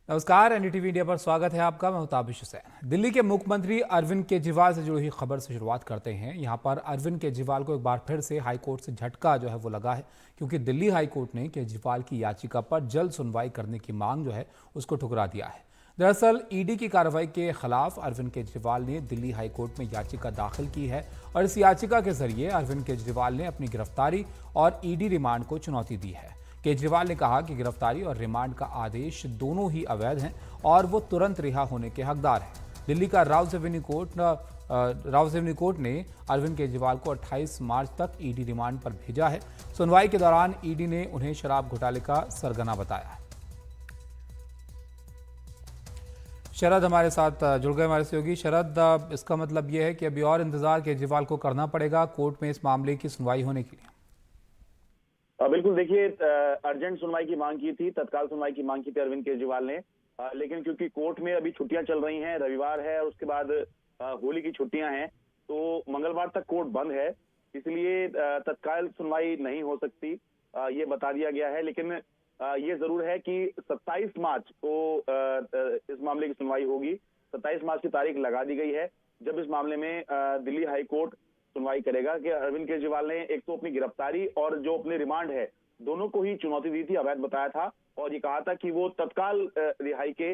नमस्कार, NDTV India पर स्वागत है आपका। मैं हूं ताबिश हुसैन। दिल्ली के मुख्यमंत्री अरविंद केजरीवाल से जुड़ी हुई खबर से शुरुआत करते हैं। यहां पर अरविंद केजरीवाल को एक बार फिर से हाईकोर्ट से झटका जो है वो लगा है, क्योंकि दिल्ली हाईकोर्ट ने केजरीवाल की याचिका पर जल्द सुनवाई करने की मांग जो है उसको ठुकरा दिया है। दरअसल ईडी की कार्रवाई के खिलाफ अरविंद केजरीवाल ने दिल्ली हाईकोर्ट में याचिका दाखिल की है और इस याचिका के जरिए अरविंद केजरीवाल ने अपनी गिरफ्तारी और ईडी रिमांड को चुनौती दी है। केजरीवाल ने कहा कि गिरफ्तारी और रिमांड का आदेश दोनों ही अवैध हैं और वो तुरंत रिहा होने के हकदार हैं। दिल्ली का रावसेवनी कोर्ट ने अरविंद केजरीवाल को 28 मार्च तक ईडी रिमांड पर भेजा है। सुनवाई के दौरान ईडी ने उन्हें शराब घोटाले का सरगना बताया है। शरद हमारे साथ जुड़ गए, हमारे सहयोगी। शरद, इसका मतलब यह है कि अभी और इंतजार केजरीवाल को करना पड़ेगा कोर्ट में इस मामले की सुनवाई होने के लिए। बिल्कुल, देखिए, अर्जेंट सुनवाई की मांग की थी, तत्काल सुनवाई की मांग की थी अरविंद केजरीवाल ने, लेकिन क्योंकि कोर्ट में अभी छुट्टियां चल रही हैं, रविवार है और उसके बाद होली की छुट्टियां हैं, तो मंगलवार तक कोर्ट बंद है, इसलिए तत्काल सुनवाई नहीं हो सकती, ये बता दिया गया है। लेकिन ये जरूर है कि 27 मार्च को इस मामले की सुनवाई होगी। 27 मार्च की तारीख लगा दी गई है, जब इस मामले में दिल्ली हाईकोर्ट सुनवाई करेगा कि अरविंद केजरीवाल ने एक तो अपनी गिरफ्तारी और जो अपने रिमांड है, दोनों को ही चुनौती दी थी, अवैध बताया था और ये कहा था कि वो तत्काल रिहाई के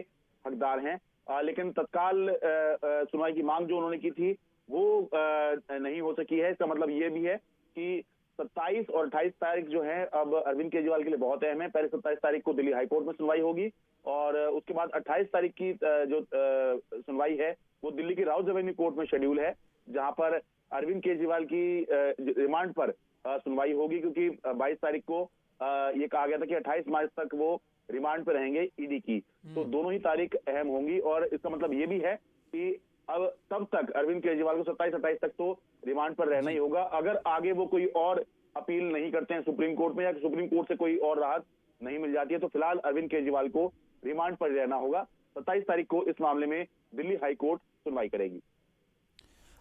हकदार हैं। लेकिन तत्काल सुनवाई की मांग जो उन्होंने की थी वो नहीं हो सकी है। इसका मतलब ये भी है कि 27 और 28 तारीख जो है अब अरविंद केजरीवाल के लिए बहुत अहम है। पहले 27 तारीख को दिल्ली हाईकोर्ट में सुनवाई होगी और उसके बाद 28 तारीख की जो सुनवाई है वो दिल्ली की रावसेवनी कोर्ट में शेड्यूल है, जहां पर अरविंद केजरीवाल की रिमांड पर सुनवाई होगी, क्योंकि 22 तारीख को ये कहा गया था कि 28 मार्च तक वो रिमांड पर रहेंगे ईडी की। तो दोनों ही तारीख अहम होंगी और इसका मतलब ये भी है कि अब तब तक अरविंद केजरीवाल को 27-28 तक तो रिमांड पर रहना ही होगा। अगर आगे वो कोई और अपील नहीं करते हैं सुप्रीम कोर्ट में या सुप्रीम कोर्ट से कोई और राहत नहीं मिल जाती है, तो फिलहाल अरविंद केजरीवाल को रिमांड पर रहना होगा। 27 तारीख को इस मामले में दिल्ली हाईकोर्ट सुनवाई करेगी।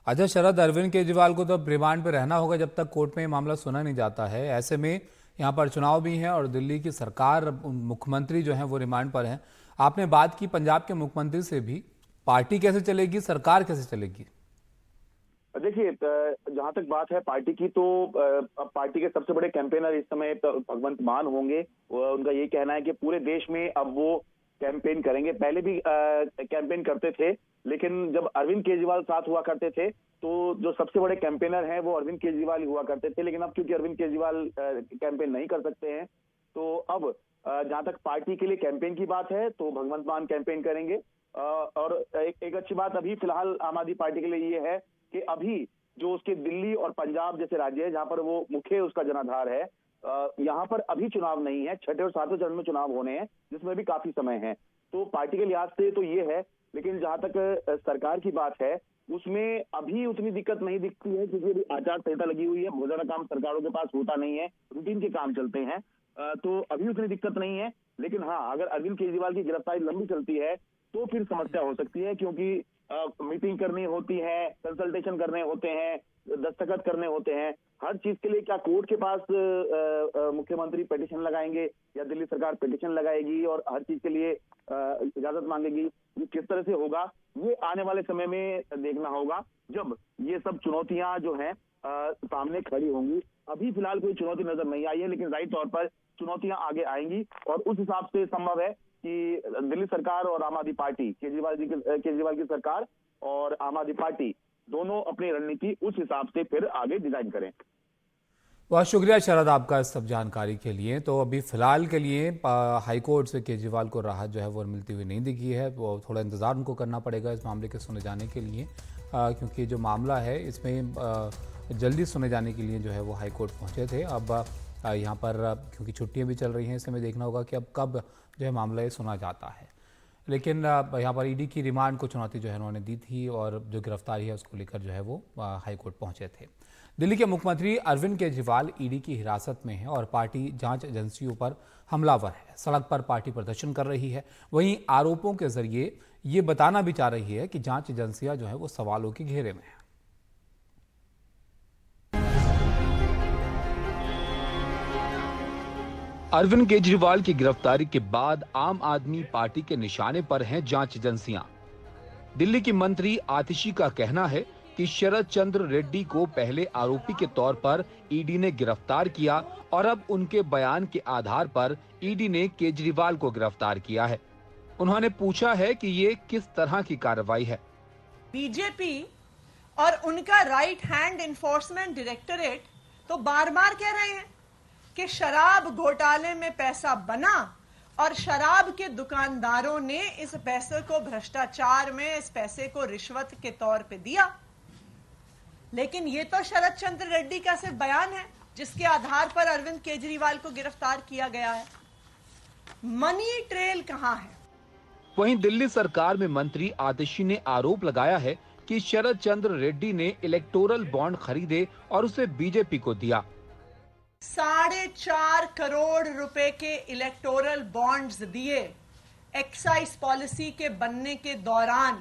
अच्छा शरद, अरविंद केजरीवाल को तो रिमांड पे रहना होगा जब तक कोर्ट में मामला सुना नहीं जाता है। ऐसे में यहाँ पर चुनाव भी हैं और दिल्ली की सरकार, मुख्यमंत्री जो है वो रिमांड पर हैं। आपने बात की पंजाब के मुख्यमंत्री से भी, पार्टी कैसे चलेगी, सरकार कैसे चलेगी? देखिए, जहां तक बात है पार्टी की, तो अब पार्टी के सबसे बड़े कैंपेनर इस समय भगवंत मान होंगे। उनका ये कहना है कि पूरे देश में अब वो कैंपेन करेंगे। पहले भी कैंपेन करते थे, लेकिन जब अरविंद केजरीवाल साथ हुआ करते थे तो जो सबसे बड़े कैंपेनर हैं वो अरविंद केजरीवाल ही हुआ करते थे। लेकिन अब क्योंकि अरविंद केजरीवाल कैंपेन नहीं कर सकते हैं, तो अब जहां तक पार्टी के लिए कैंपेन की बात है तो भगवंत मान कैंपेन करेंगे। और एक अच्छी बात अभी फिलहाल आम आदमी पार्टी के लिए ये है कि अभी जो उसके दिल्ली और पंजाब जैसे राज्य है, जहां पर वो मुख्य उसका जनाधार है, यहाँ पर अभी चुनाव नहीं है। छठे और सातवें चरण में चुनाव होने हैं, जिसमें भी काफी समय है। तो पार्टी के लिहाज से तो ये है, लेकिन जहां तक सरकार की बात है उसमें अभी उतनी दिक्कत नहीं दिखती है, क्योंकि अभी आचार संहिता लगी हुई है। बहुत ज्यादा काम सरकारों के पास होता नहीं है, रूटीन के काम चलते हैं, तो अभी उतनी दिक्कत नहीं है। लेकिन हाँ, अगर अरविंद केजरीवाल की गिरफ्तारी लंबी चलती है तो फिर समस्या हो सकती है, क्योंकि मीटिंग करनी होती है, कंसल्टेशन करने होते हैं, दस्तखत करने होते हैं। हर चीज के लिए क्या कोर्ट के पास मुख्यमंत्री पिटीशन लगाएंगे या दिल्ली सरकार पिटीशन लगाएगी और हर चीज के लिए इजाजत मांगेगी? ये किस तरह से होगा, ये आने वाले समय में देखना होगा, जब ये सब चुनौतियां जो हैं सामने खड़ी होंगी। अभी फिलहाल कोई चुनौती नजर नहीं आई है, लेकिन जाहिर तौर पर चुनौतियां आगे आएंगी और उस हिसाब से संभव है कि दिल्ली सरकार और आम आदमी पार्टी, केजरीवाल की सरकार और आम आदमी पार्टी दोनों अपनी रणनीति उस हिसाब से फिर आगे डिजाइन करें। बहुत शुक्रिया शरद आपका इस सब जानकारी के लिए। तो अभी फिलहाल के लिए हाईकोर्ट से केजरीवाल को राहत जो है वो मिलती हुई नहीं दिखी है। वो थोड़ा इंतज़ार उनको करना पड़ेगा इस मामले के सुने जाने के लिए, क्योंकि जो मामला है इसमें जल्दी सुने जाने के लिए जो है वो हाईकोर्ट पहुंचे थे। अब यहाँ पर क्योंकि छुट्टियाँ भी चल रही हैं, इसमें देखना होगा कि अब कब जो है मामला ये सुना जाता है। लेकिन यहाँ पर ईडी की रिमांड को चुनौती जो है उन्होंने दी थी और जो गिरफ्तारी है उसको लेकर जो है वो हाईकोर्ट पहुंचे थे। दिल्ली के मुख्यमंत्री अरविंद केजरीवाल ईडी की हिरासत में है और पार्टी जांच एजेंसियों पर हमलावर है। सड़क पर पार्टी प्रदर्शन कर रही है, वहीं आरोपों के जरिए ये बताना भी चाह रही है कि जांच एजेंसियां जो है वो सवालों के घेरे में है। अरविंद केजरीवाल की गिरफ्तारी के बाद आम आदमी पार्टी के निशाने पर हैं जांच एजेंसियां। दिल्ली की मंत्री आतिशी का कहना है कि शरद चंद्र रेड्डी को पहले आरोपी के तौर पर ईडी ने गिरफ्तार किया और अब उनके बयान के आधार पर ईडी ने केजरीवाल को गिरफ्तार किया है। उन्होंने पूछा है कि ये किस तरह की कार्रवाई है। बीजेपी और उनका राइट हैंड इन्फोर्समेंट डायरेक्टरेट तो बार बार कह रहे हैं कि शराब घोटाले में पैसा बना और शराब के दुकानदारों ने इस पैसे को भ्रष्टाचार में, इस पैसे को रिश्वत के तौर पे दिया। लेकिन ये तो शरद चंद्र रेड्डी का सिर्फ बयान है जिसके आधार पर अरविंद केजरीवाल को गिरफ्तार किया गया है। मनी ट्रेल कहां है? वहीं दिल्ली सरकार में मंत्री आतिशी ने आरोप लगाया है कि शरद चंद्र रेड्डी ने इलेक्टोरल बॉन्ड खरीदे और उसे बीजेपी को दिया। 4.5 करोड़ रुपए के इलेक्टोरल बॉन्ड्स दिए एक्साइज पॉलिसी के बनने के दौरान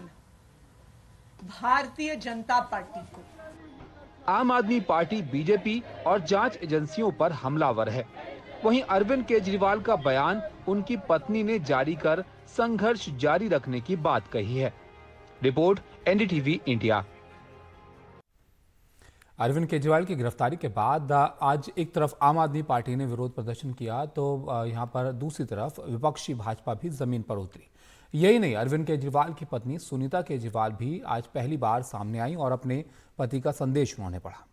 भारतीय जनता पार्टी को। आम आदमी पार्टी बीजेपी और जांच एजेंसियों पर हमलावर है। वहीं अरविंद केजरीवाल का बयान उनकी पत्नी ने जारी कर संघर्ष जारी रखने की बात कही है। Report NDTV India. Arvind Kejriwal की गिरफ्तारी के बाद आज एक तरफ आम आदमी पार्टी ने विरोध प्रदर्शन किया तो यहां पर दूसरी तरफ विपक्षी भाजपा भी जमीन पर उतरी। यही नहीं, अरविंद केजरीवाल की पत्नी सुनीता केजरीवाल भी आज पहली बार सामने आई और अपने पति का संदेश उन्होंने पढ़ा।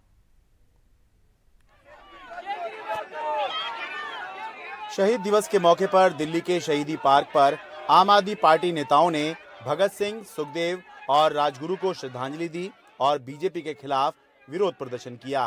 शहीद दिवस के मौके पर दिल्ली के शहीदी पार्क पर आम आदमी पार्टी नेताओं ने भगत सिंह, सुखदेव और राजगुरु को श्रद्धांजलि दी और बीजेपी के खिलाफ विरोध प्रदर्शन किया।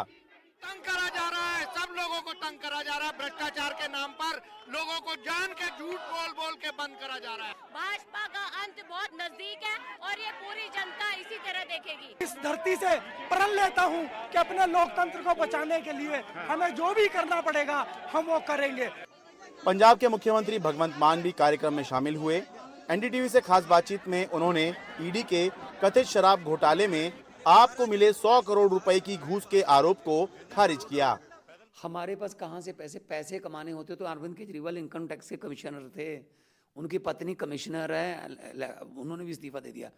तंग करा जा रहा है, सब लोगों को तंग करा जा रहा है। भ्रष्टाचार के नाम पर लोगों को जान के झूठ बोल बोल के बंद करा जा रहा है। भाजपा का अंत बहुत नजदीक है और ये पूरी जनता इसी तरह देखेगी। इस धरती से प्रण लेता हूं कि अपने लोकतंत्र को बचाने के लिए हमें जो भी करना पड़ेगा हम वो करेंगे। पंजाब के मुख्यमंत्री भगवंत मान भी कार्यक्रम में शामिल हुए। एनडीटीवी से खास बातचीत में उन्होंने ईडी के कथित शराब घोटाले में आपको मिले 100 करोड़ रुपए की घूस के आरोप को खारिज किया। हमारे पास कहां से पैसे कमाने होते तो अरविंद केजरीवाल इनकम टैक्स के कमिश्नर थे, उनकी पत्नी कमिश्नर है, उन्होंने भी इस्तीफा दे दिया।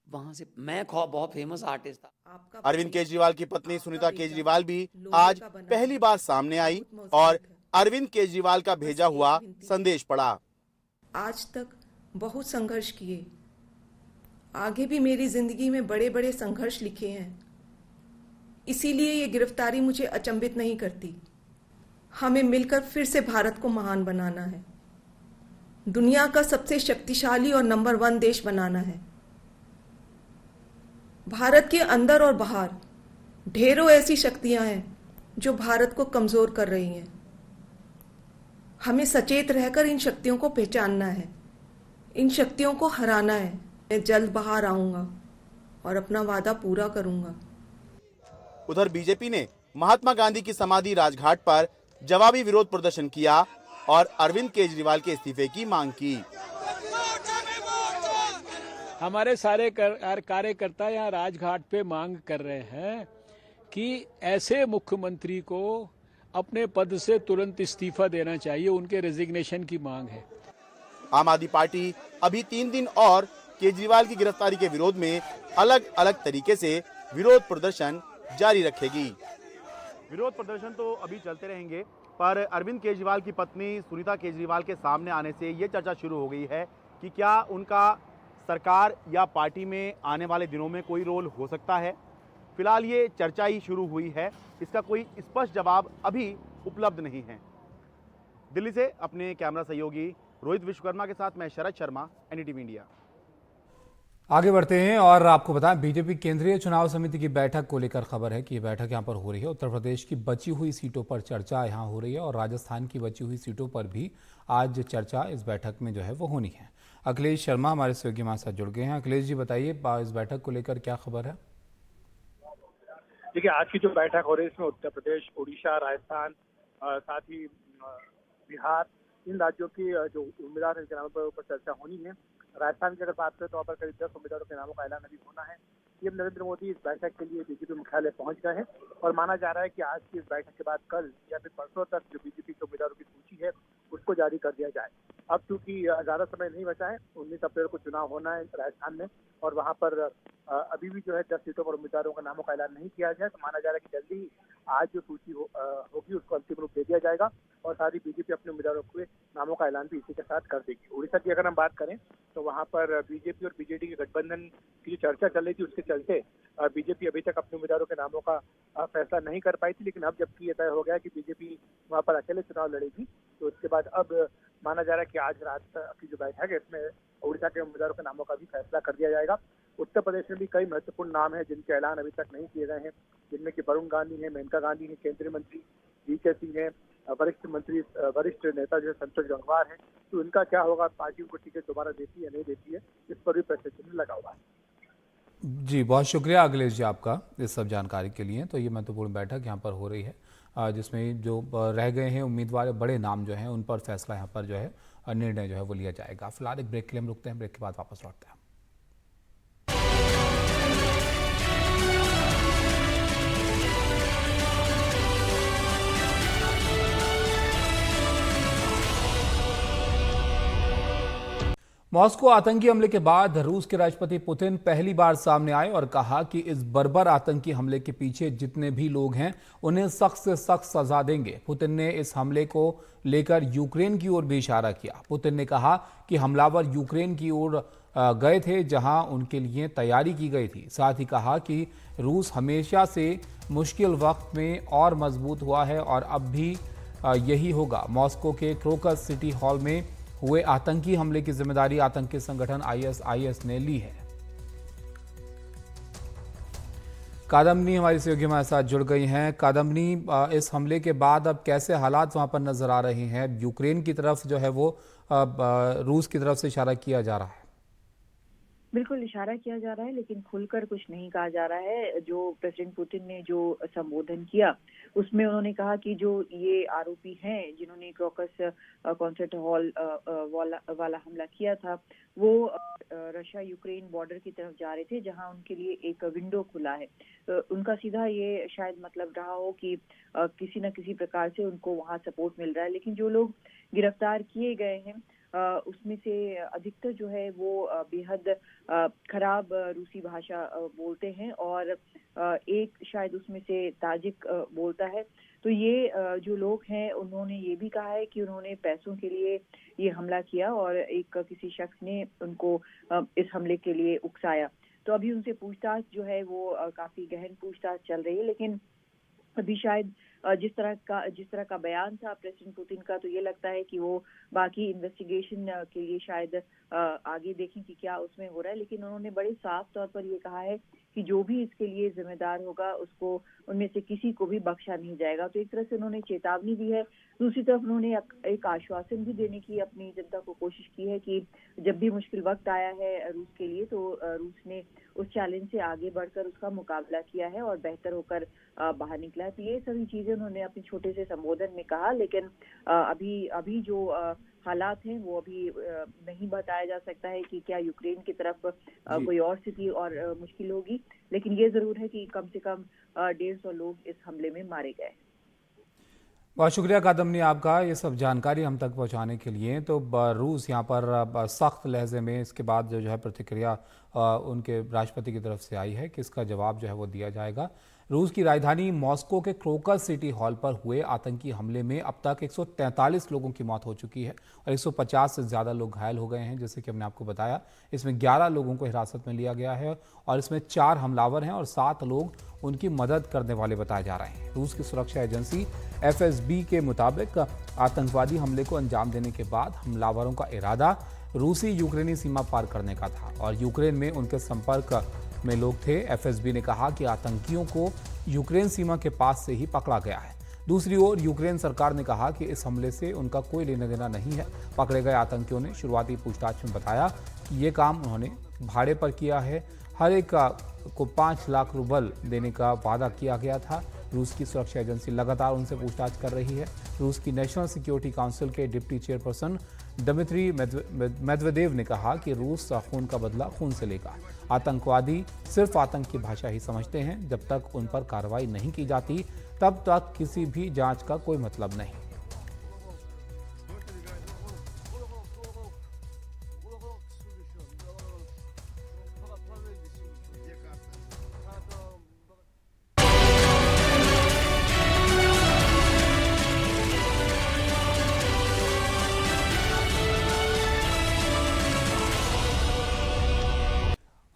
वहां से मैं बहुत फेमस आर्टिस्ट था। अरविंद केजरीवाल की पत्नी सुनीता केजरीवाल भी आज पहली बार सामने आई और अरविंद केजरीवाल का भेजा हुआ संदेश पढ़ा। आज तक बहुत संघर्ष किए, आगे भी मेरी जिंदगी में बड़े बड़े संघर्ष लिखे हैं, इसीलिए ये गिरफ्तारी मुझे अचंभित नहीं करती। हमें मिलकर फिर से भारत को महान बनाना है, दुनिया का सबसे शक्तिशाली और नंबर 1 देश बनाना है। भारत के अंदर और बाहर ढेरों ऐसी शक्तियां हैं जो भारत को कमजोर कर रही हैं। हमें सचेत रहकर इन शक्तियों को पहचानना है, इन शक्तियों को हराना है। मैं जल्द बाहर आऊंगा और अपना वादा पूरा करूंगा। उधर बीजेपी ने महात्मा गांधी की समाधि राजघाट पर जवाबी विरोध प्रदर्शन किया और अरविंद केजरीवाल के इस्तीफे की मांग की। हमारे सारे कार्यकर्ता यहाँ राजघाट पे मांग कर रहे हैं कि ऐसे मुख्यमंत्री को अपने पद से तुरंत इस्तीफा देना चाहिए, उनके रेजिग्नेशन की मांग है। आम आदमी पार्टी अभी 3 दिन और केजरीवाल की गिरफ्तारी के विरोध में अलग अलग तरीके से विरोध प्रदर्शन जारी रखेगी। विरोध प्रदर्शन तो अभी चलते रहेंगे, पर अरविंद केजरीवाल की पत्नी सुनीता केजरीवाल के सामने आने से ये चर्चा शुरू हो गई है कि क्या उनका सरकार या पार्टी में आने वाले दिनों में कोई रोल हो सकता है। फिलहाल ये चर्चा ही शुरू हुई है, इसका कोई स्पष्ट जवाब अभी उपलब्ध नहीं है। दिल्ली से अपने कैमरा सहयोगी रोहित विश्वकर्मा के साथ मैं शरद शर्मा, एनडीटीवी इंडिया। आगे बढ़ते हैं और आपको बताएं, बीजेपी केंद्रीय चुनाव समिति की बैठक को लेकर खबर है कि ये बैठक यहां पर हो रही है। उत्तर प्रदेश की बची हुई सीटों पर चर्चा यहां हो रही है और राजस्थान की बची हुई सीटों पर भी आज चर्चा इस बैठक में जो है वो होनी है। अखिलेश शर्मा हमारे सहयोगी हमारे साथ जुड़ गए हैं। अखिलेश जी बताइए, इस बैठक को लेकर क्या खबर है? देखिए, आज की जो बैठक हो रही है इसमें उत्तर प्रदेश, उड़ीसा, राजस्थान, साथ ही बिहार, इन राज्यों की जो उम्मीदवार के नामों पर चर्चा होनी है। राजस्थान की अगर बात करें तो वहाँ पर करीब 10 उम्मीदवारों के नामों का ऐलान अभी होना है। पीएम नरेंद्र मोदी इस बैठक के लिए बीजेपी मुख्यालय पहुंच गए हैं और माना जा रहा है कि आज की इस बैठक के बाद कल या फिर परसों तक जो बीजेपी के उम्मीदवारों की सूची है उसको जारी कर दिया जाए। अब चूंकि ज्यादा समय नहीं बचा है, 19 अप्रैल को चुनाव होना है राजस्थान में और वहां पर अभी भी जो है 10 सीटों पर उम्मीदवारों का नामों का ऐलान नहीं किया गया, तो माना जा रहा है कि जल्दी ही आज जो सूची होगी उसको अंतिम रूप दे दिया जाएगा और सारी बीजेपी अपने उम्मीदवारों के नामों का ऐलान भी इसी के साथ कर देगी। उड़ीसा की अगर हम बात करें तो वहां पर बीजेपी और बीजेडी के गठबंधन की जो चर्चा चल रही थी उसके चलते बीजेपी अभी तक अपने उम्मीदवारों के नामों का फैसला नहीं कर पाई थी, लेकिन अब जबकि ये तय हो गया कि बीजेपी वहां पर अकेले चुनाव लड़ेगी, तो उसके बाद अब माना जा रहा है कि आज रात की जो बैठक है इसमें उड़ीसा के उम्मीदवारों के नामों का भी फैसला कर दिया जाएगा। उत्तर प्रदेश में भी कई महत्वपूर्ण नाम हैं जिनके ऐलान अभी तक नहीं किए गए हैं, जिनमें कि वरुण गांधी है, मेनका गांधी है, केंद्रीय मंत्री वीके सिंह है, वरिष्ठ नेता जो है संतोष गंगवार है, तो इनका क्या होगा, पार्टी उनको टिकट दोबारा देती है या नहीं देती है, इस पर भी प्रश्न चिन्ह लगा हुआ है। जी, बहुत शुक्रिया अखिलेश जी आपका इस सब जानकारी के लिए। तो ये महत्वपूर्ण बैठक यहाँ पर हो रही है जिसमें जो रह गए हैं उम्मीदवार, बड़े नाम जो हैं उन पर फैसला यहाँ पर जो है निर्णय जो है वो लिया जाएगा। फिलहाल एक ब्रेक के लिए हम रुकते हैं, ब्रेक के बाद वापस लौटते हैं। मॉस्को आतंकी हमले के बाद रूस के राष्ट्रपति पुतिन पहली बार सामने आए और कहा कि इस बर्बर आतंकी हमले के पीछे जितने भी लोग हैं उन्हें सख्त से सख्त सजा देंगे। पुतिन ने इस हमले को लेकर यूक्रेन की ओर भी इशारा किया। पुतिन ने कहा कि हमलावर यूक्रेन की ओर गए थे जहां उनके लिए तैयारी की गई थी। साथ ही कहा कि रूस हमेशा से मुश्किल वक्त में और मजबूत हुआ है और अब भी यही होगा। मॉस्को के क्रोकस सिटी हॉल में हुए आतंकी हमले की जिम्मेदारी आतंकी संगठन आईएसआईएस ने ली है। कादम्बनी हमारी सहयोगी हमारे साथ जुड़ गई हैं। कादम्बनी, इस हमले के बाद अब कैसे हालात वहां पर नजर आ रहे हैं? यूक्रेन की तरफ जो है वो रूस की तरफ से इशारा किया जा रहा है। बिल्कुल इशारा किया जा रहा है, लेकिन खुलकर कुछ नहीं कहा जा रहा है। जो प्रेसिडेंट पुतिन ने जो संबोधन किया उसमें उन्होंने कहा कि जो ये आरोपी हैं जिन्होंने क्रोकस कॉन्सर्ट हॉल वाला हमला किया था वो रशिया यूक्रेन बॉर्डर की तरफ जा रहे थे जहां उनके लिए एक विंडो खुला है। उनका सीधा ये शायद मतलब रहा हो कि किसी न किसी प्रकार से उनको वहां सपोर्ट मिल रहा है। लेकिन जो लोग गिरफ्तार किए गए हैं उसमें से अधिकतर जो है वो बेहद खराब रूसी भाषा बोलते हैं और एक शायद उसमें से ताजिक बोलता है। तो ये जो लोग हैं उन्होंने ये भी कहा है कि उन्होंने पैसों के लिए ये हमला किया और एक किसी शख्स ने उनको इस हमले के लिए उकसाया। तो अभी उनसे पूछताछ जो है वो काफी गहन पूछताछ चल रही है, लेकिन अभी शायद जिस तरह का बयान था प्रेसिडेंट पुतिन का, तो ये लगता है कि वो बाकी इन्वेस्टिगेशन के लिए शायद आगे देखें कि क्या उसमें हो रहा है। लेकिन उन्होंने बड़े साफ तौर पर ये कहा है कि जो भी इसके लिए जिम्मेदार होगा उसको उनमें से किसी को भी बख्शा नहीं जाएगा। तो एक तरह से उन्होंने चेतावनी दी है। दूसरी तरफ उन्होंने एक आश्वासन भी देने की अपनी जनता को कोशिश की है कि जब भी मुश्किल वक्त आया है रूस के लिए तो रूस ने उस चैलेंज से आगे बढ़कर उसका मुकाबला किया है और बेहतर होकर बाहर निकला है। तो ये सभी चीजें उन्होंने अपने छोटे से संबोधन में कहा, लेकिन अभी जो हालात हैं वो अभी नहीं बताया जा सकता है कि क्या यूक्रेन की तरफ कोई और स्थिति और मुश्किल होगी। लेकिन ये जरूर है कि कम से कम 150 लोग इस हमले में मारे गए। बहुत शुक्रिया कादम्बनी आपका ये सब जानकारी हम तक पहुंचाने के लिए। तो रूस यहाँ पर सख्त लहजे में इसके बाद जो है प्रतिक्रिया उनके राष्ट्रपति की तरफ से आई है कि इसका जवाब जो है वो दिया जाएगा। रूस की राजधानी मॉस्को के क्रोकस सिटी हॉल पर हुए आतंकी हमले में अब तक 143 लोगों की मौत हो चुकी है और 150 से ज़्यादा लोग घायल हो गए हैं। जैसे कि हमने आपको बताया, इसमें 11 लोगों को हिरासत में लिया गया है और इसमें 4 हमलावर हैं और 7 लोग उनकी मदद करने वाले बताए जा रहे हैं। रूस की सुरक्षा एजेंसी FSB के मुताबिक आतंकवादी हमले को अंजाम देने के बाद हमलावरों का इरादा रूसी यूक्रेनी सीमा पार करने का था और यूक्रेन में उनके संपर्क में लोग थे। FSB ने कहा कि आतंकियों को यूक्रेन सीमा के पास से ही पकड़ा गया है। दूसरी ओर यूक्रेन सरकार ने कहा कि इस हमले से उनका कोई लेना देना नहीं है। पकड़े गए आतंकियों ने शुरुआती पूछताछ में बताया कि ये काम उन्होंने भाड़े पर किया है। हर एक को 5 लाख रूबल देने का वादा किया गया था। रूस की सुरक्षा एजेंसी लगातार उनसे पूछताछ कर रही है। रूस की नेशनल सिक्योरिटी काउंसिल के डिप्टी चेयरपर्सन दमित्री मेदवेदेव ने कहा कि रूस खून का बदला खून से लेगा। आतंकवादी सिर्फ आतंक की भाषा ही समझते हैं। जब तक उन पर कार्रवाई नहीं की जाती तब तक किसी भी जांच का कोई मतलब नहीं।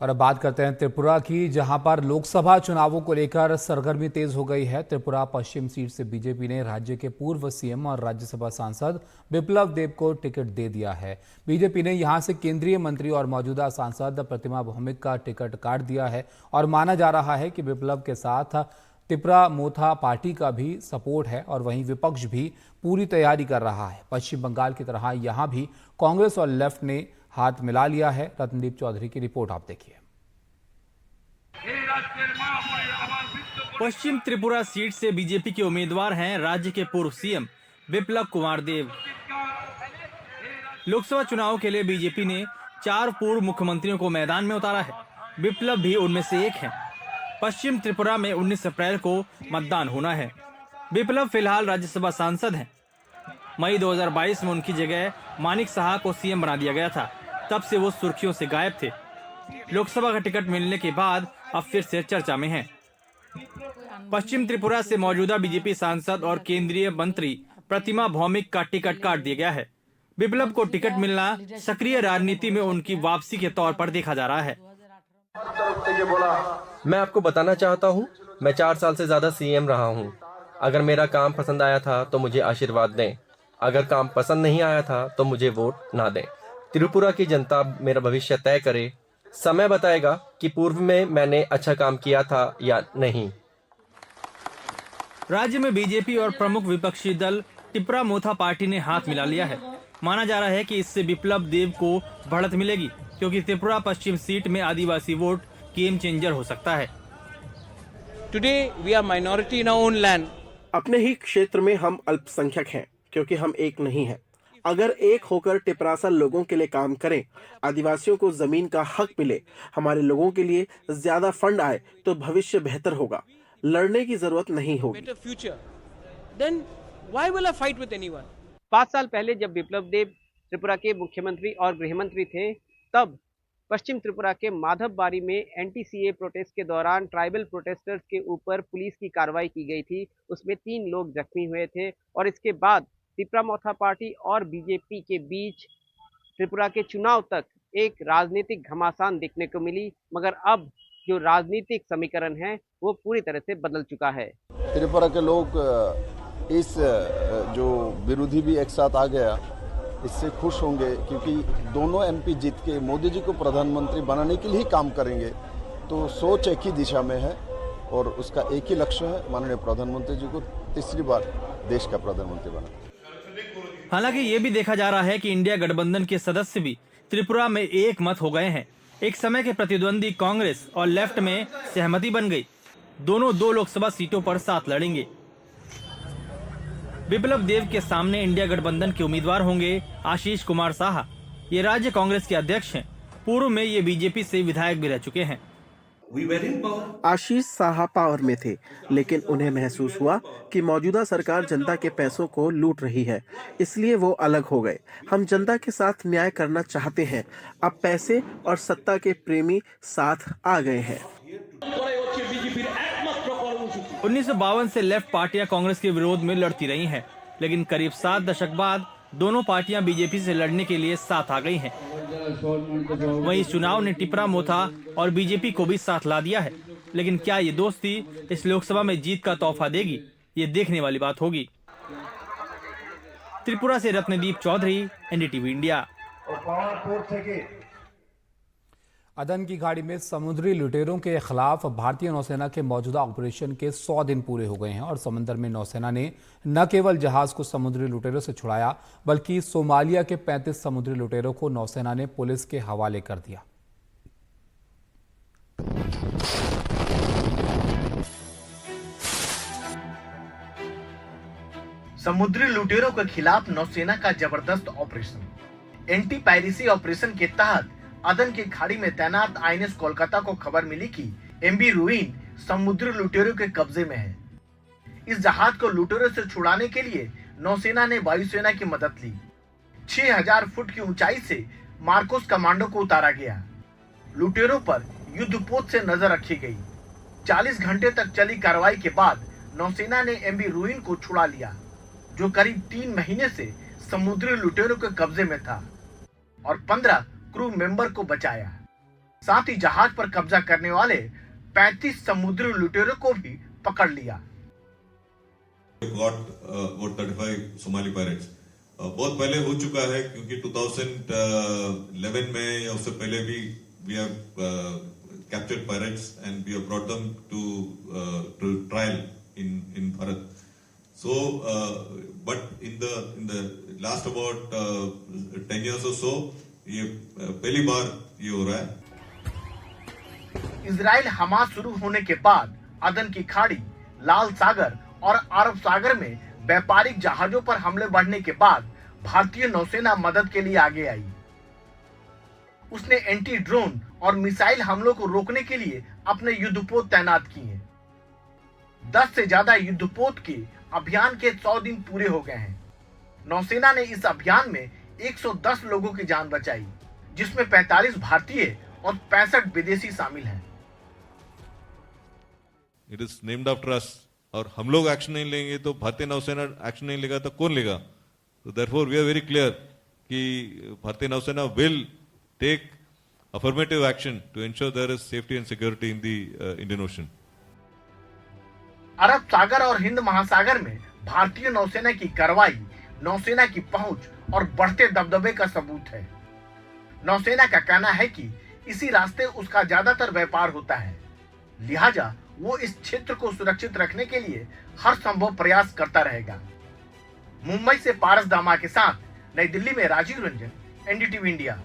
और अब बात करते हैं त्रिपुरा की, जहां पर लोकसभा चुनावों को लेकर सरगर्मी तेज हो गई है। त्रिपुरा पश्चिम सीट से बीजेपी ने राज्य के पूर्व सीएम और राज्यसभा सांसद बिप्लब देब को टिकट दे दिया है। बीजेपी ने यहां से केंद्रीय मंत्री और मौजूदा सांसद प्रतिमा भौमिक का टिकट काट दिया है और माना जा रहा है कि बिप्लब के साथ तिपरा मोथा पार्टी का भी सपोर्ट है और वहीं विपक्ष भी पूरी तैयारी कर रहा है। पश्चिम बंगाल की तरह यहां भी कांग्रेस और लेफ्ट ने हाथ मिला लिया है। रत्नदीप चौधरी की रिपोर्ट आप देखिए। पश्चिम त्रिपुरा सीट से बीजेपी के उम्मीदवार हैं राज्य के पूर्व सीएम बिप्लब कुमार देव। लोकसभा चुनाव के लिए बीजेपी ने 4 पूर्व मुख्यमंत्रियों को मैदान में उतारा है। बिप्लब भी उनमें से एक हैं। पश्चिम त्रिपुरा में 19 अप्रैल को मतदान होना है। बिप्लब फिलहाल राज्यसभा सांसद हैं। मई 2022 में उनकी जगह मानिक साहा को सीएम बना दिया गया था। तब से वो सुर्खियों से गायब थे। लोकसभा का टिकट मिलने के बाद अब फिर से चर्चा में हैं। पश्चिम त्रिपुरा से मौजूदा बीजेपी सांसद और केंद्रीय मंत्री प्रतिमा भौमिक का टिकट काट दिया गया है। बिप्लब को टिकट मिलना सक्रिय राजनीति में उनकी वापसी के तौर पर देखा जा रहा है। मैं आपको बताना चाहता हूँ, मैं 4 साल से ज्यादा सीएम रहा हूँ। अगर मेरा काम पसंद आया था तो मुझे आशीर्वाद दें। अगर काम पसंद नहीं आया था तो मुझे वोट ना दें। त्रिपुरा की जनता मेरा भविष्य तय करे। समय बताएगा कि पूर्व में मैंने अच्छा काम किया था या नहीं। राज्य में बीजेपी और प्रमुख विपक्षी दल तिपरा मोथा पार्टी ने हाथ मिला लिया है। माना जा रहा है कि इससे बिप्लब देव को बढ़त मिलेगी, क्योंकि त्रिपुरा पश्चिम सीट में आदिवासी वोट गेम चेंजर हो सकता है। Today we are minority in our own land. अपने ही क्षेत्र में हम अल्पसंख्यक हैं, क्योंकि हम एक नहीं हैं। अगर एक होकर टिपरासा लोगों के लिए काम करें, आदिवासियों को जमीन का हक मिले, हमारे लोगों के लिए ज्यादा फंड आए, तो भविष्य बेहतर होगा। लड़ने की जरूरत नहीं होगी। 5 साल पहले जब बिप्लब देव त्रिपुरा के मुख्यमंत्री और गृह मंत्री थे, तब पश्चिम त्रिपुरा के माधवबारी में एंटी-सीए प्रोटेस्ट के दौरान ट्राइबल प्रोटेस्टर्स के ऊपर पुलिस की कार्रवाई की गई थी। उसमें 3 लोग जख्मी हुए थे और इसके बाद तिपरा मोथा पार्टी और बीजेपी के बीच त्रिपुरा के चुनाव तक एक राजनीतिक घमासान देखने को मिली, मगर अब जो राजनीतिक समीकरण है वो पूरी तरह से बदल चुका है। त्रिपुरा के लोग इस जो विरोधी भी एक साथ आ गया, इससे खुश होंगे, क्योंकि दोनों एमपी जीत के मोदी जी को प्रधानमंत्री बनाने के लिए ही काम करेंगे। तो सोच एक ही दिशा में है और उसका एक ही लक्ष्य है, माननीय प्रधानमंत्री जी को तीसरी बार देश का प्रधानमंत्री बनाना। हालांकि ये भी देखा जा रहा है कि इंडिया गठबंधन के सदस्य भी त्रिपुरा में एक मत हो गए हैं। एक समय के प्रतिद्वंदी कांग्रेस और लेफ्ट में सहमति बन गई। दोनों 2 लोकसभा सीटों पर साथ लड़ेंगे। बिप्लब देव के सामने इंडिया गठबंधन के उम्मीदवार होंगे आशीष कुमार साहा। ये राज्य कांग्रेस के अध्यक्ष हैं। पूर्व में ये बीजेपी से विधायक भी रह चुके हैं। आशीष साहा पावर में थे, लेकिन उन्हें महसूस हुआ कि मौजूदा सरकार जनता के पैसों को लूट रही है, इसलिए वो अलग हो गए। हम जनता के साथ न्याय करना चाहते हैं। अब पैसे और सत्ता के प्रेमी साथ आ गए हैं। 1952 से लेफ्ट पार्टियां कांग्रेस के विरोध में लड़ती रही हैं, लेकिन करीब 7 दशक बाद दोनों पार्टियां बीजेपी से लड़ने के लिए साथ आ गई हैं। वहीं चुनाव ने टिपरा मोथा और बीजेपी को भी साथ ला दिया है, लेकिन क्या ये दोस्ती इस लोकसभा में जीत का तोहफा देगी, ये देखने वाली बात होगी। त्रिपुरा से रत्नदीप चौधरी, एनडीटीवी इंडिया। अदन की खाड़ी में समुद्री लुटेरों के खिलाफ भारतीय नौसेना के मौजूदा ऑपरेशन के 100 दिन पूरे हो गए हैं और समंदर में नौसेना ने न केवल जहाज को समुद्री लुटेरों से छुड़ाया, बल्कि सोमालिया के 35 समुद्री लुटेरों को नौसेना ने पुलिस के हवाले कर दिया। समुद्री लुटेरों के खिलाफ नौसेना का जबरदस्त ऑपरेशन। एंटी पायरेसी ऑपरेशन के तहत अदन की खाड़ी में तैनात आईएनएस कोलकाता को खबर मिली कि एमवी रूइन समुद्री लुटेरों के कब्जे में है। इस जहाज को लुटेरों से छुड़ाने के लिए नौसेना ने वायुसेना की मदद ली। 6000 फुट की ऊंचाई से मार्कोस कमांडो को उतारा गया। लुटेरों पर युद्धपोत से नजर रखी गई। 40 घंटे तक चली कार्रवाई के बाद नौसेना ने एमवी रूइन को छुड़ा लिया, जो करीब 3 महीने से समुद्री लुटेरों के कब्जे में था, और 15 क्रू मेंबर को बचाया। साथ ही जहाज पर कब्जा करने वाले 35 समुद्री लुटेरों को भी पकड़ लिया। Got 35 सोमाली पायरेट्स बहुत पहले हो चुका है, क्योंकि 2011 में या उससे पहले भी we have captured pirates and we have brought them to trial in Bharat. So, but in the last about 10 years or so, ये पहली बार ये हो रहा है। इजराइल हमास शुरू होने के बाद अदन की खाड़ी, लाल सागर और अरब सागर में व्यापारिक जहाजों पर हमले बढ़ने के बाद भारतीय नौसेना मदद के लिए आगे आई। उसने एंटी ड्रोन और मिसाइल हमलों को रोकने के लिए अपने युद्धपोत तैनात किए। 10 से ज्यादा युद्धपोत के अभियान के 100 दिन पूरे हो गए हैं। नौसेना ने इस अभियान में 110 लोगों की जान बचाई, जिसमें 45 भारतीय और 65 विदेशी शामिल हैं। It is named after us, और हम लोग एक्शन नहीं लेंगे तो भारतीय नौसेना एक्शन नहीं लेगा तो कौन लेगा? तो therefore we are very clear कि भारतीय नौसेना will take affirmative action to ensure there is safety and security in the Indian Ocean. अरब सागर और हिंद महासागर में भारतीय नौसेना की कार्रवाई नौसेना की पहुंच और बढ़ते दबदबे का सबूत है। नौसेना का कहना है कि इसी रास्ते उसका ज्यादातर व्यापार होता है, लिहाजा वो इस क्षेत्र को सुरक्षित रखने के लिए हर संभव प्रयास करता रहेगा। मुंबई से पारस दामा के साथ नई दिल्ली में Rajiv Ranjan, NDTV India.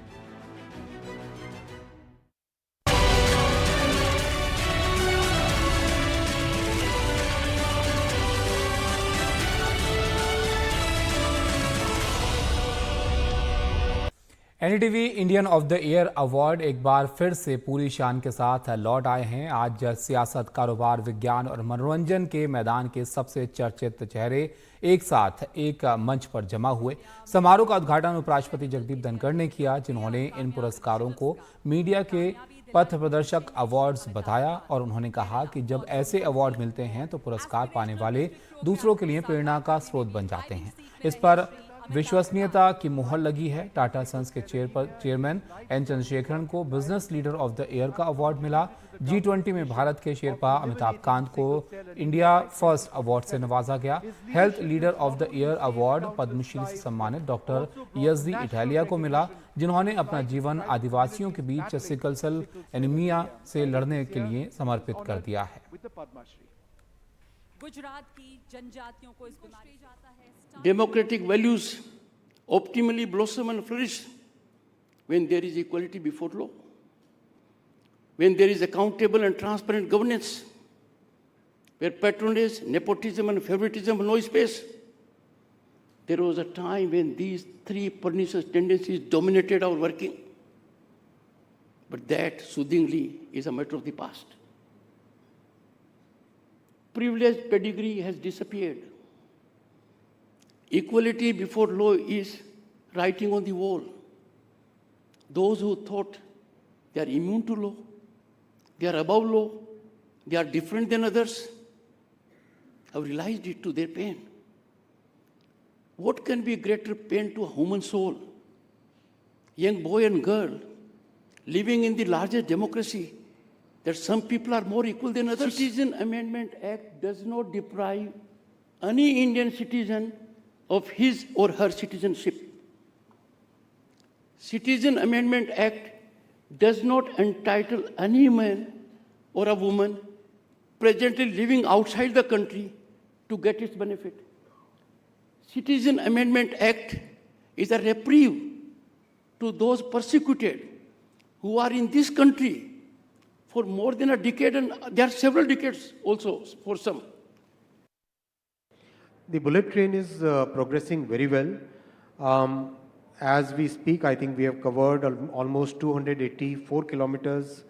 NDTV Indian of the year award एक बार फिर से पूरी शान के साथ लौट आए हैं। आज सियासत, कारोबार, विज्ञान और मनोरंजन के मैदान के सबसे चर्चित चेहरे एक साथ एक मंच पर जमा हुए। समारोह का उद्घाटन उपराष्ट्रपति जगदीप धनखड़ ने किया, जिन्होंने इन पुरस्कारों को मीडिया के पथ प्रदर्शक अवार्ड्स बताया और उन्होंने कहा कि जब ऐसे अवार्ड मिलते हैं तो पुरस्कार पाने वाले दूसरों के लिए प्रेरणा का स्रोत बन जाते हैं। इस पर विश्वसनीयता की मुहर लगी है। टाटा सन्स के चेयरमैन एन चंद्रशेखरन को business leader of the year का अवार्ड मिला। G20 में भारत के शेरपा अमिताभ कांत को इंडिया फर्स्ट अवार्ड से नवाजा गया। Health leader of the year award Padmashri से सम्मानित डॉक्टर यजदी इटालिया को मिला, जिन्होंने अपना जीवन आदिवासियों के बीच सिकल सेल एनीमिया से लड़ने के लिए समर्पित कर दिया है। गुजरात की जनजातियों को इस बीमारी जाता है। Democratic values optimally blossom and flourish when there is equality before law, when there is accountable and transparent governance, where patronage, nepotism and favoritism have no space. There was a time when these three pernicious tendencies dominated our working, but that soothingly is a matter of the past. Privileged pedigree has disappeared. Equality before law is writing on the wall. Those who thought they are immune to law, they are above law, they are different than others, have realized it to their pain. What can be greater pain to a human soul? Young boy and girl living in the largest democracy, that some people are more equal than others. Citizen Amendment Act does not deprive any Indian citizen of his or her citizenship. Citizen Amendment Act does not entitle any man or a woman presently living outside the country to get its benefit. Citizen Amendment Act is a reprieve to those persecuted who are in this country for more than a decade, and there are several decades also for some. The bullet train is progressing very well. As we speak, I think we have covered almost 284 kilometers,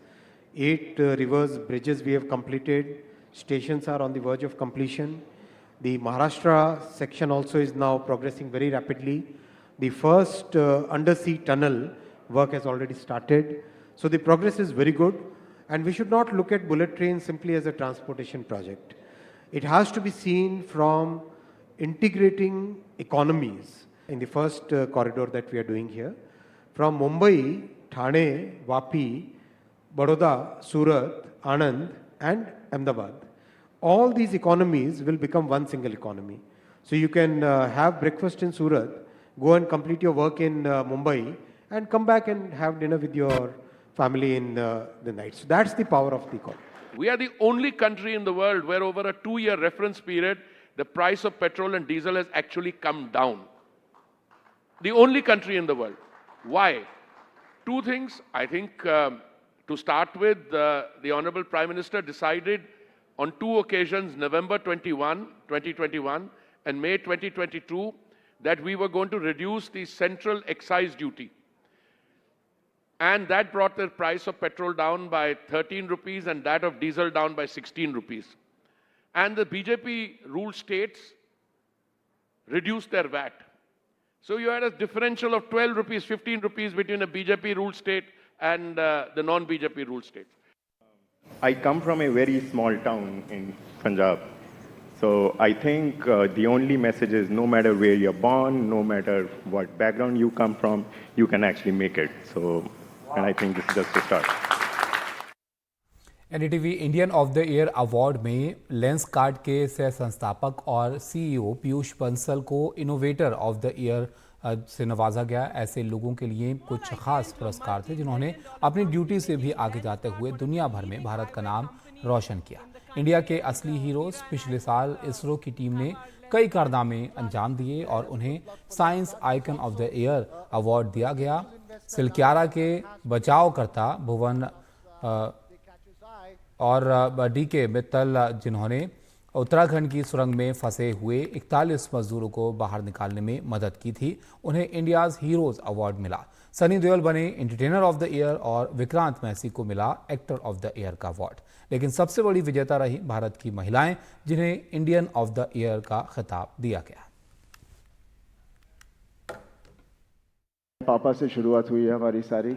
8 rivers, bridges we have completed. Stations are on the verge of completion. The Maharashtra section also is now progressing very rapidly. The first undersea tunnel work has already started. So the progress is very good. And we should not look at bullet train simply as a transportation project. It has to be seen from integrating economies in the first corridor that we are doing here. From Mumbai, Thane, Vapi, Baroda, Surat, Anand and Ahmedabad. All these economies will become one single economy. So you can have breakfast in Surat, go and complete your work in Mumbai and come back and have dinner with your family in the night. So that's the power of the economy. We are the only country in the world where over a 2-year reference period, the price of petrol and diesel has actually come down. The only country in the world. Why? Two things. I think to start with, the Honorable Prime Minister decided on 2 occasions, November 2021 and May 2022, that we were going to reduce the central excise duty. And that brought the price of petrol down by 13 rupees and that of diesel down by 16 rupees. And the BJP ruled states reduced their VAT. So you had a differential of 12 rupees, 15 rupees between a BJP ruled state and the non-BJP ruled states. I come from a very small town in Punjab. So I think the only message is no matter where you're born, no matter what background you come from, you can actually make it. So, and I think this is just a start. NDTV Indian of the year award में Lenskart के सह संस्थापक और CEO Piyush Bansal को innovator of the year से नवाजा गया। ऐसे लोगों के लिए कुछ खास पुरस्कार थे जिन्होंने अपनी ड्यूटी से भी आगे जाते हुए दुनिया भर में भारत का नाम रोशन किया। इंडिया के असली हीरोज पिछले साल इसरो की टीम ने कई कारनामे अंजाम दिए और उन्हें science icon of the year award दिया गया। सिलक्यारा के बचावकर्ता भुवन और डीके मित्तल जिन्होंने उत्तराखंड की सुरंग में फंसे हुए 41 मजदूरों को बाहर निकालने में मदद की थी, उन्हें इंडियाज हीरोज अवार्ड मिला। सनी देओल बने एंटरटेनर ऑफ द ईयर और विक्रांत मैसी को मिला एक्टर ऑफ द ईयर का अवार्ड। लेकिन सबसे बड़ी विजेता रही भारत की महिलाएं, जिन्हें इंडियन ऑफ द ईयर का खिताब दिया गया। पापा से शुरुआत हुई है हमारी सारी,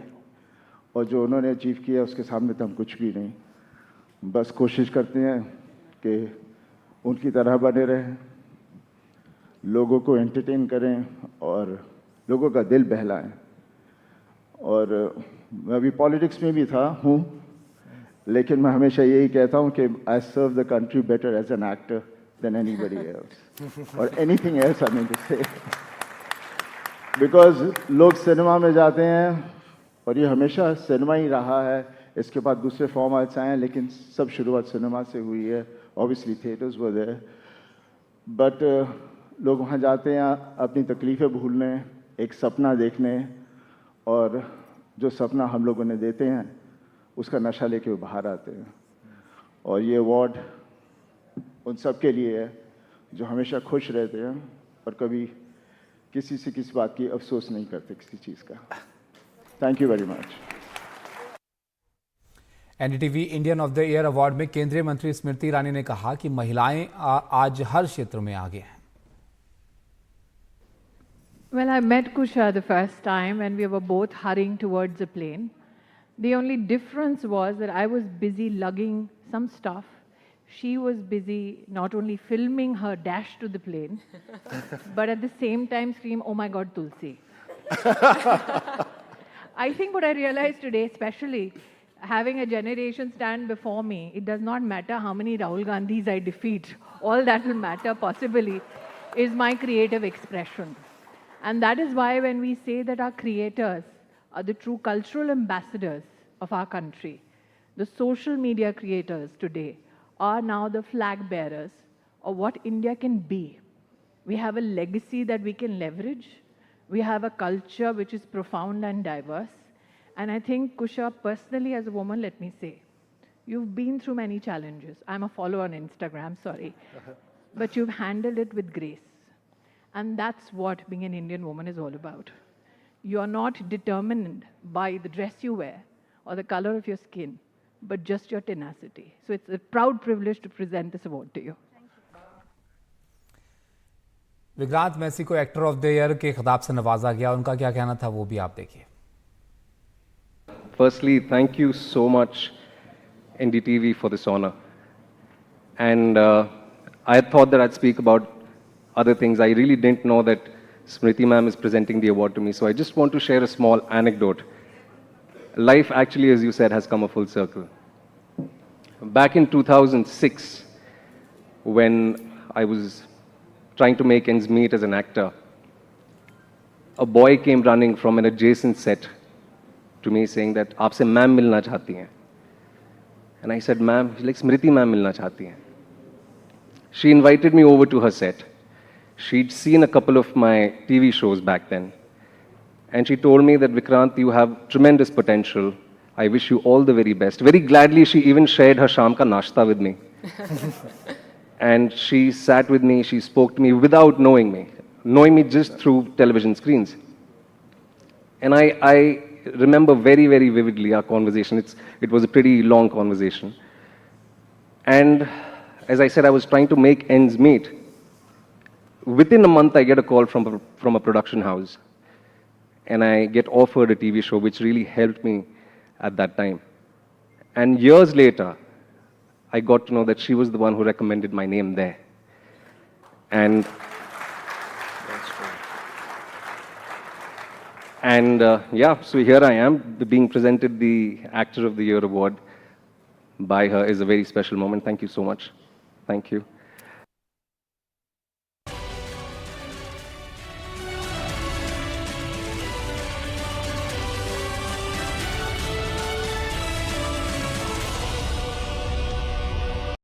और जो उन्होंने अचीव किया उसके सामने तो हम कुछ भी नहीं। बस कोशिश करते हैं कि उनकी तरह बने रहें, लोगों को एंटरटेन करें और लोगों का दिल बहलाएं। और मैं अभी पॉलिटिक्स में भी हूँ, लेकिन मैं हमेशा यही कहता हूँ कि I serve the country better as an actor than anybody else और anything else I mean to say, because लोग सिनेमा में जाते हैं और ये हमेशा सिनेमा ही रहा है। इसके बाद दूसरे फॉर्मेट्स आए हैं, लेकिन सब शुरुआत सिनेमा से हुई है। Obviously theatres were there, but लोग वहाँ जाते हैं अपनी तकलीफ़ें भूलने, एक सपना देखने, और जो सपना हम लोगों ने देते हैं उसका नशा लेके वो बाहर आते हैं। और ये अवार्ड उन सब के लिए है जो हमेशा खुश रहते हैं और कभी किसी से किसी बात की अफसोस नहीं करते किसी चीज़ का। Thank you very much. NDTV Indian of the year award में केंद्रीय मंत्री स्मृति ईरानी ने कहा कि महिलाएं आज हर क्षेत्र में आगे हैं। Well, I met Kusha the first time and we were both hurrying towards a plane. The only difference was that I was busy lugging some stuff. She was busy not only filming her dash to the plane, but at the same time scream, "Oh my God, Tulsi." I think what I realized today, especially having a generation stand before me, it does not matter how many Rahul Gandhis I defeat. All that will matter possibly is my creative expression. And that is why when we say that our creators are the true cultural ambassadors of our country, the social media creators today are now the flag bearers of what India can be. We have a legacy that we can leverage. We have a culture which is profound and diverse. And I think, Kusha, personally as a woman, let me say, you've been through many challenges. I'm a follower on Instagram, sorry. but you've handled it with grace. And that's what being an Indian woman is all about. You're not determined by the dress you wear or the color of your skin, but just your tenacity. So it's a proud privilege to present this award to you. Vikrant Massey को actor of the year के खिताब से नवाजा गया, उनका क्या कहना था वो भी आप देखिए। Firstly, thank you so much NDTV for this honor. And I had thought that I'd speak about other things. I really didn't know that Smriti ma'am is presenting the award to me. So I just want to share a small anecdote. Life actually, as you said, has come a full circle. Back in 2006, when I was trying to make ends meet as an actor, a boy came running from an adjacent set to me saying that, "Aapse ma'am milna chahti hain." And I said, "Ma'am," she's like, "Smriti ma'am milna chahti hain." She invited me over to her set. She'd seen a couple of my TV shows back then. And she told me that, "Vikrant, you have tremendous potential. I wish you all the very best." Very gladly, she even shared her sham ka nashta with me. And she sat with me, she spoke to me without knowing me just through television screens. And I remember very, very vividly our conversation. It was a pretty long conversation. And as I said, I was trying to make ends meet. Within a month, I get a call from a production house. And I get offered a TV show, which really helped me at that time. And years later, I got to know that she was the one who recommended my name there. And yeah, so here I am, being presented the Actor of the Year award by her is a very special moment. Thank you so much. Thank you.